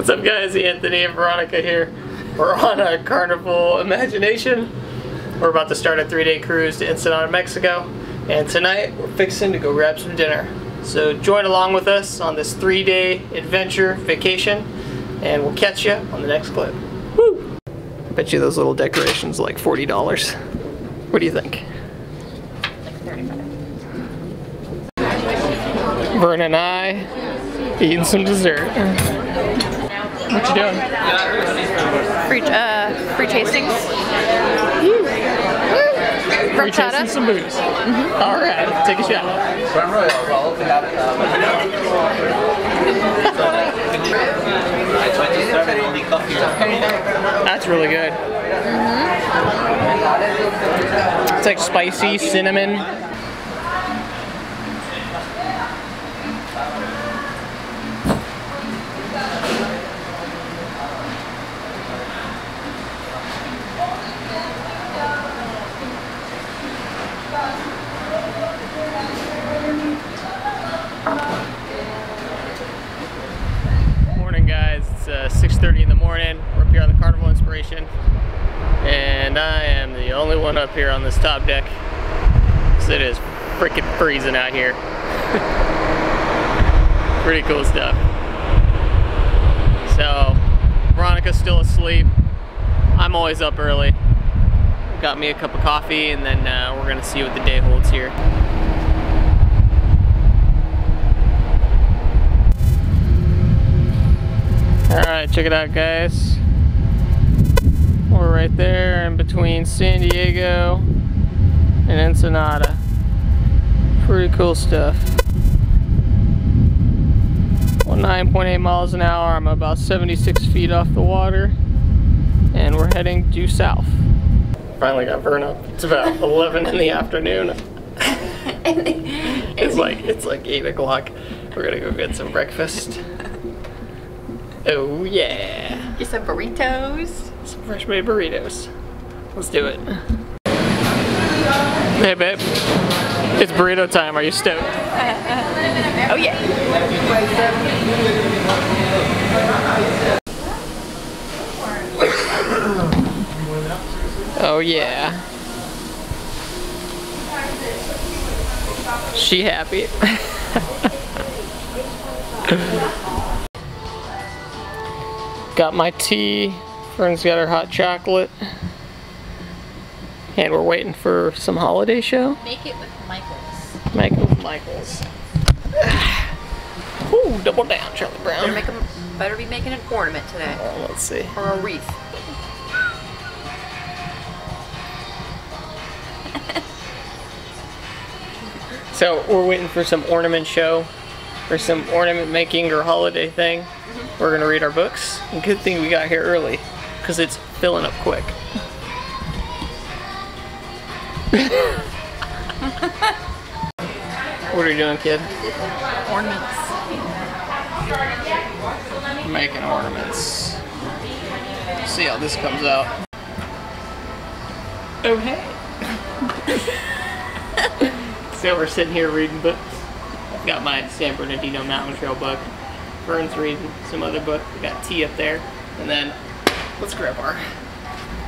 What's up guys, Anthony and Veronica here. We're on a Carnival Imagination. We're about to start a 3-day cruise to Ensenada, Mexico. And tonight we're fixing to go grab some dinner. So join along with us on this 3-day adventure vacation and we'll catch you on the next clip. Woo! I bet you those little decorations are like $40. What do you think? Like 35. Vern and I eating some dessert. What you doing? Free tastings. Free tasting some booze. All right, take a shot. That's really good. It's like spicy cinnamon. It's 6:30 in the morning. We're up here on the Carnival Inspiration, and I am the only one up here on this top deck because it is freaking freezing out here. Pretty cool stuff. So Veronica's still asleep. I'm always up early. Got me a cup of coffee, and then we're gonna see what the day holds here. Alright, check it out guys. We're right there in between San Diego and Ensenada. Pretty cool stuff. Well, 9.8 miles an hour. I'm about 76 feet off the water. And we're heading due south. Finally got Vern up. It's about 11 in the afternoon. It's like 8 o'clock. We're gonna go get some breakfast. Oh yeah! Get some burritos. Some fresh made burritos. Let's do it. Hey babe, it's burrito time. Are you stoked? Oh yeah. Oh yeah. She happy. Got my tea, Vern's got her hot chocolate, and we're waiting for some holiday show. Make it with Michael's. Make it with Michael's. Ooh, double down, Charlie Brown. Better be making an ornament today. Let's see. Or a wreath. So we're waiting for some ornament show, or some ornament making or holiday thing. We're gonna read our books. And good thing we got here early, because it's filling up quick. What are you doing, kid? Ornaments. Making ornaments. See how this comes out. Oh hey. So we're sitting here reading books. I've got my San Bernardino Mountain Trail book. Vern's reading some other book. We got tea up there. And then let's grab our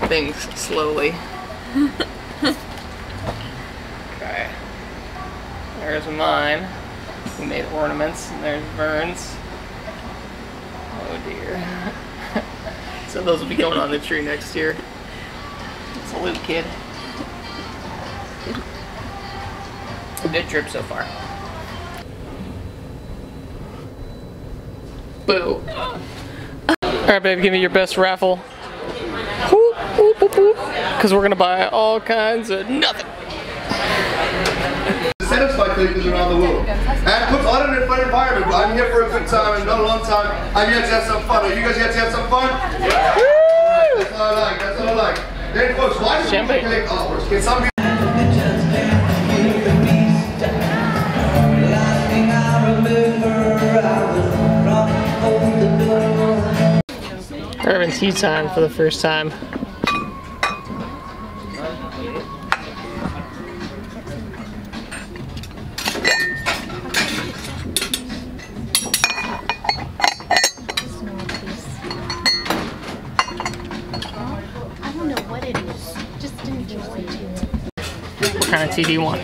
things slowly. Okay. There's mine. We made ornaments. And there's Vern's. Oh dear. So those will be going on the tree next year. Salute, kid. Good trip so far. Boo. Alright babe, give me your best raffle. Because we're gonna buy all kinds of nothing. Satisfied collectors around the world. And puts on in a fun environment. I'm here for a good time and not a long time. I'm here to have some fun. Are you guys here to have some fun? Yeah. That's all I like. That's all I like. Then folks, why do people collect artworks? Can some people We're having tea time for the first time. Just enjoy. What kind of tea do you want?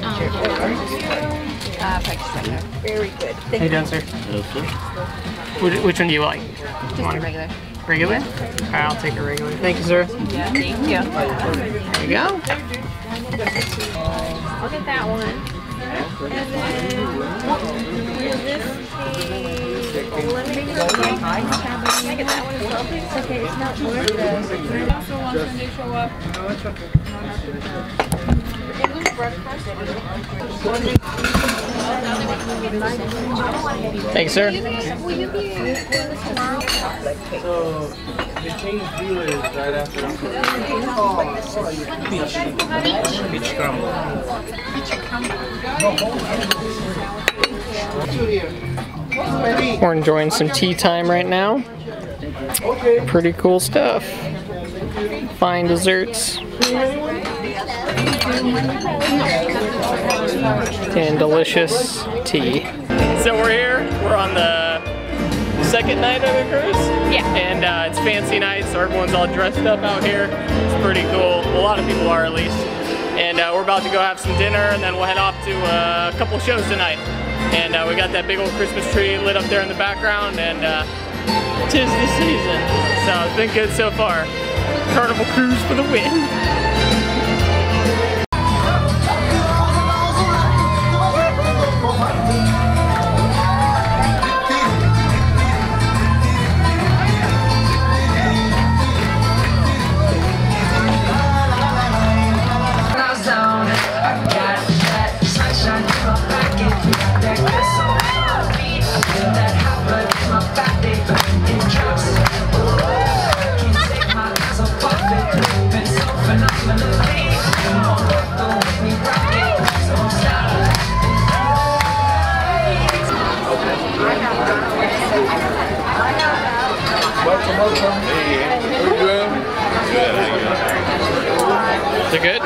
Very good. How you doing, sir? Which one do you like? Just a regular. Regular? Alright, I'll take a regular. Thank you, sir. Yeah, thank you. There you go. I'll get that one. And then can I get that one as well, please? Okay, it's not worth it. Also wants when they show up. No, it's okay. Thanks, sir. Will you be doing this tomorrow? So, they changed dealers right after. Beach crumble. We're enjoying some tea time right now. Pretty cool stuff. Fine desserts. And delicious tea. So we're here. We're on the second night of the cruise. Yeah. And it's fancy night, so everyone's all dressed up out here. It's pretty cool. A lot of people are, at least. And we're about to go have some dinner, and then we'll head off to a couple shows tonight. And we got that big old Christmas tree lit up there in the background, and 'tis the season. So it's been good so far. Carnival cruise for the win. Welcome. Hey, how you doing? Good. Is it good?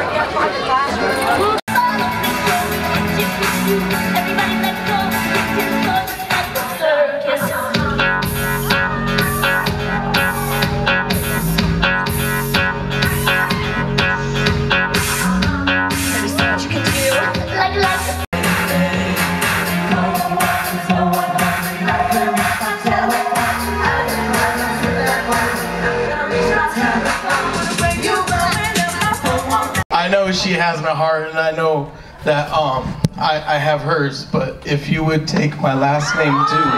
I know she has my heart, and I know that I have hers. But if you would take my last name too.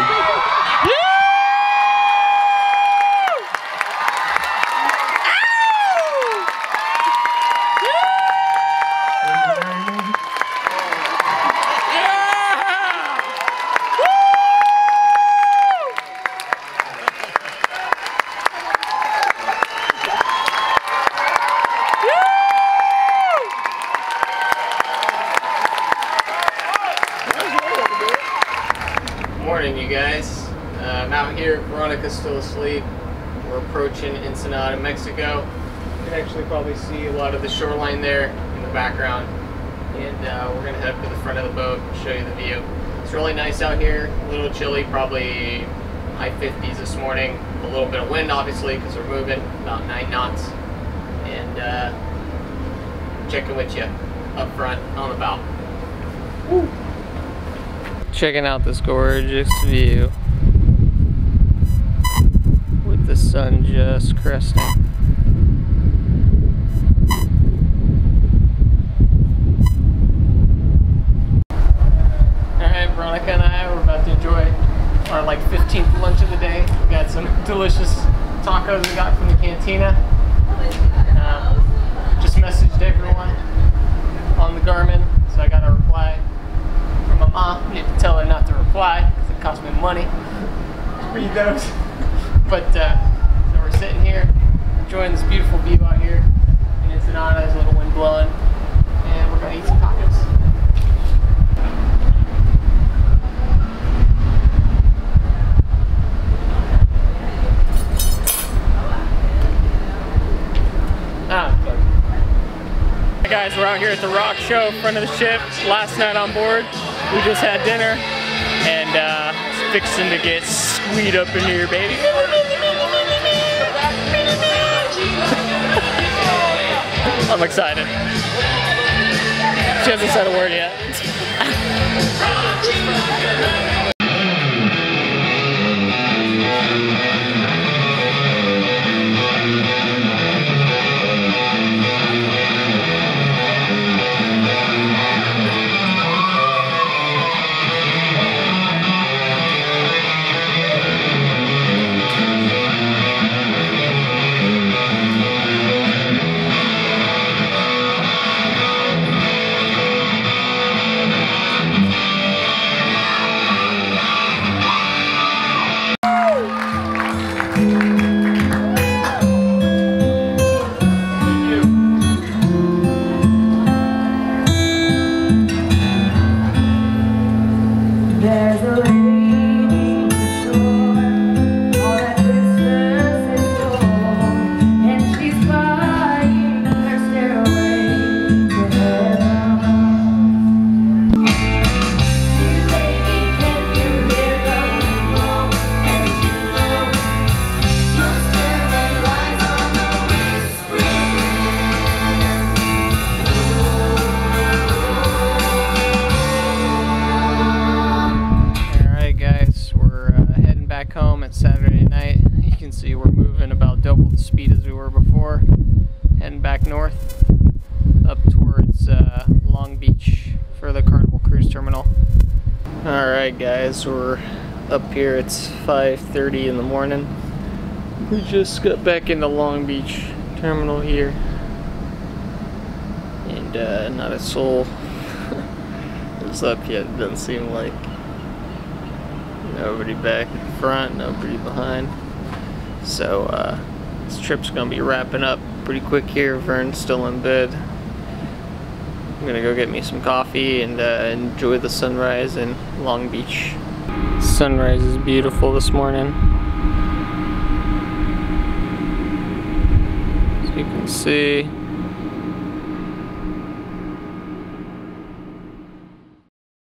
Morning, you guys. I'm out here. Veronica's still asleep. We're approaching Ensenada, Mexico. You can actually probably see a lot of the shoreline there in the background. And we're going to head up to the front of the boat and show you the view. It's really nice out here. A little chilly, probably high 50s this morning. A little bit of wind, obviously, because we're moving about 9 knots. And checking with you up front on the bow. Woo. Checking out this gorgeous view with the sun just cresting. Alright, Veronica and I, we're about to enjoy our like 15th lunch of the day. We got some delicious tacos we got from the cantina. Just messaged everyone on the Garmin, so I got a reply from my mom. I need to tell her not to reply because it costs me money to read those. But so we're sitting here enjoying this beautiful view out here in Ensenada. There's a little wind blowing, and we're gonna eat some tacos. Hey guys, we're out here at the rock show in front of the ship. Last night on board, we just had dinner, and it's fixing to get sweet up in here, baby. I'm excited. She hasn't said a word yet. Home. It's Saturday night. You can see we're moving about double the speed as we were before. Heading back north up towards Long Beach for the Carnival cruise terminal. Alright guys, we're up here. It's 5:30 in the morning. We just got back into Long Beach terminal here. And not a soul is up yet. It doesn't seem like. Nobody back in front, nobody behind. So this trip's gonna be wrapping up pretty quick here. Vern's still in bed. I'm gonna go get me some coffee and enjoy the sunrise in Long Beach. Sunrise is beautiful this morning. So you can see